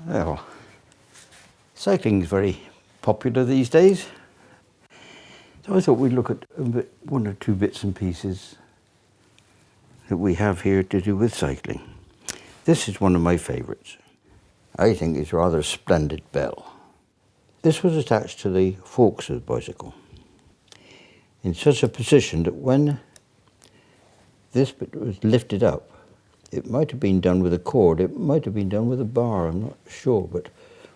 Well, cycling is very popular these days. So I thought we'd look at one or two bits and pieces that we have here to do with cycling. This is one of my favourites. I think it's a rather splendid bell. This was attached to the forks of the bicycle in such a position that when this bit was lifted up, it might have been done with a cord, it might have been done with a bar, I'm not sure, but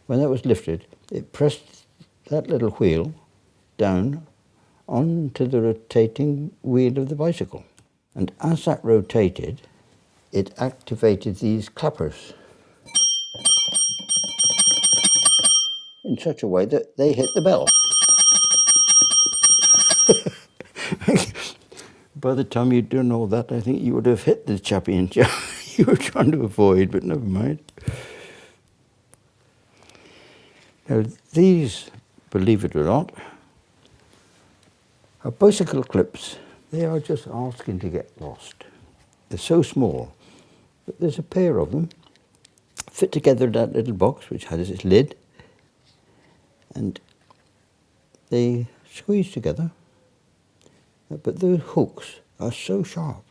when that was lifted, it pressed that little wheel down onto the rotating wheel of the bicycle. And as that rotated, it activated these clappers in such a way that they hit the bell. By the time you'd done all that, I think you would have hit the chappie and you were trying to avoid, but never mind. Now, these, believe it or not, are bicycle clips. They are just asking to get lost. They're so small, but there's a pair of them fit together in that little box, which has its lid, and they squeeze together. But those hooks are so sharp.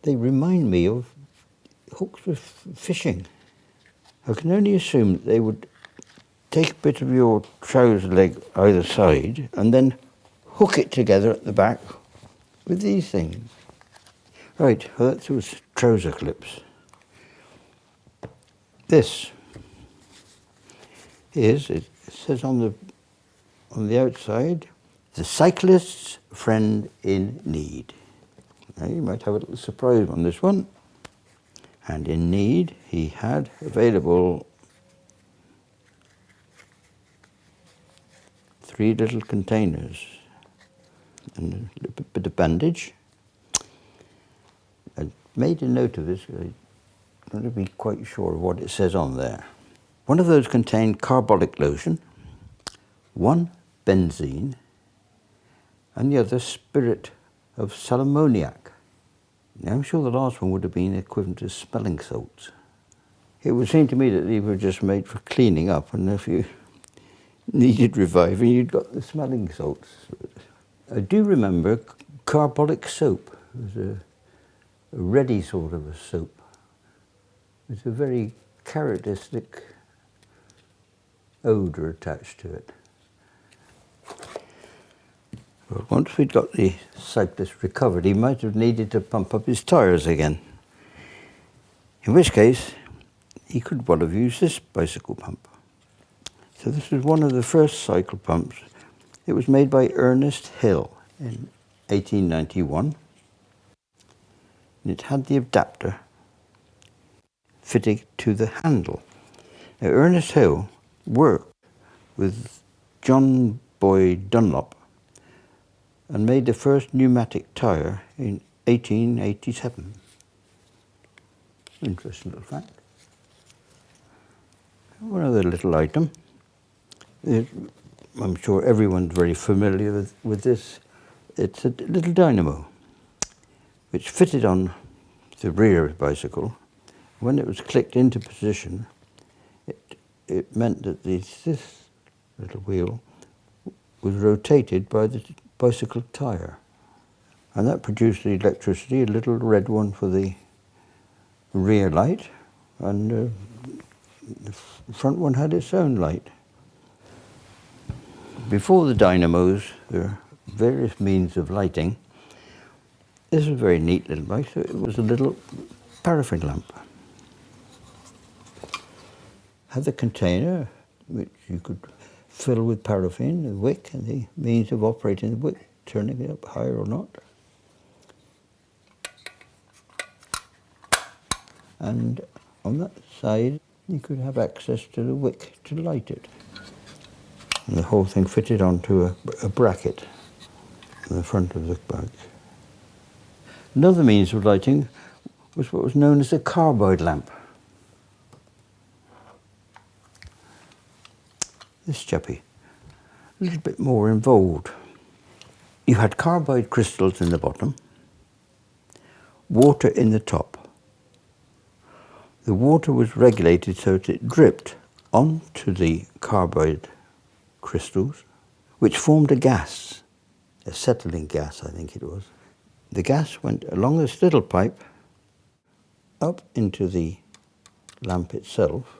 They remind me of hooks for fishing. I can only assume that they would take a bit of your trouser leg either side and then hook it together at the back with these things. Right, well, that was trouser clips. This is, it says on the outside, the cyclist's friend in need. Now, you might have a little surprise on this one. And in need, he had available 3 little containers and a little bit of bandage. I made a note of this. I don't want to be quite sure of what it says on there. One of those contained carbolic lotion, 1 benzene, and the other spirit of sal ammoniac. Now, I'm sure the last one would have been equivalent to smelling salts. It would seem to me that these were just made for cleaning up, and if you needed reviving, you'd got the smelling salts. I do remember carbolic soap. It was a reddy sort of a soap. It's a very characteristic odour attached to it. Well, once we'd got the cyclist recovered, he might have needed to pump up his tyres again. In which case, he could well have used this bicycle pump. So this was one of the first cycle pumps. It was made by Ernest Hill in 1891. And it had the adapter fitting to the handle. Now, Ernest Hill worked with John Boyd Dunlop and made the first pneumatic tyre in 1887. Interesting little fact. One other little item. I'm sure everyone's very familiar with this. It's a little dynamo which fitted on the rear of the bicycle. When it was clicked into position, it meant that this little wheel was rotated by the bicycle tyre. And that produced the electricity, a little red one for the rear light, and the front one had its own light. Before the dynamos, there were various means of lighting. This was a very neat little bike, so it was a little paraffin lamp. Had the container, which you could fill with paraffin, the wick, and the means of operating the wick, turning it up higher or not. And on that side, you could have access to the wick to light it. And the whole thing fitted onto a bracket in the front of the bike. Another means of lighting was what was known as a carbide lamp. This chappie, a little bit more involved. You had carbide crystals in the bottom, water in the top. The water was regulated so that it dripped onto the carbide crystals, which formed a gas, a settling gas, I think it was. The gas went along this little pipe up into the lamp itself,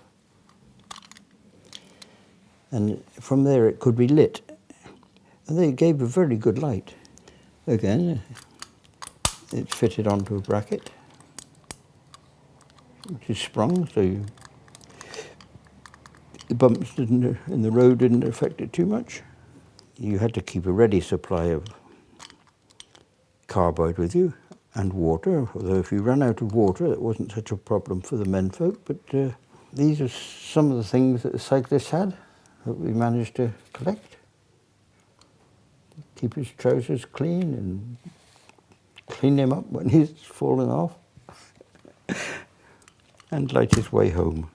and from there it could be lit, and they gave a very good light. Again, it's fitted onto a bracket, which is sprung, so the bumps in the road didn't affect it too much. You had to keep a ready supply of carbide with you and water, although if you ran out of water that wasn't such a problem for the menfolk, but these are some of the things that the cyclist had that we managed to collect. Keep his trousers clean and clean him up when he's fallen off and light his way home.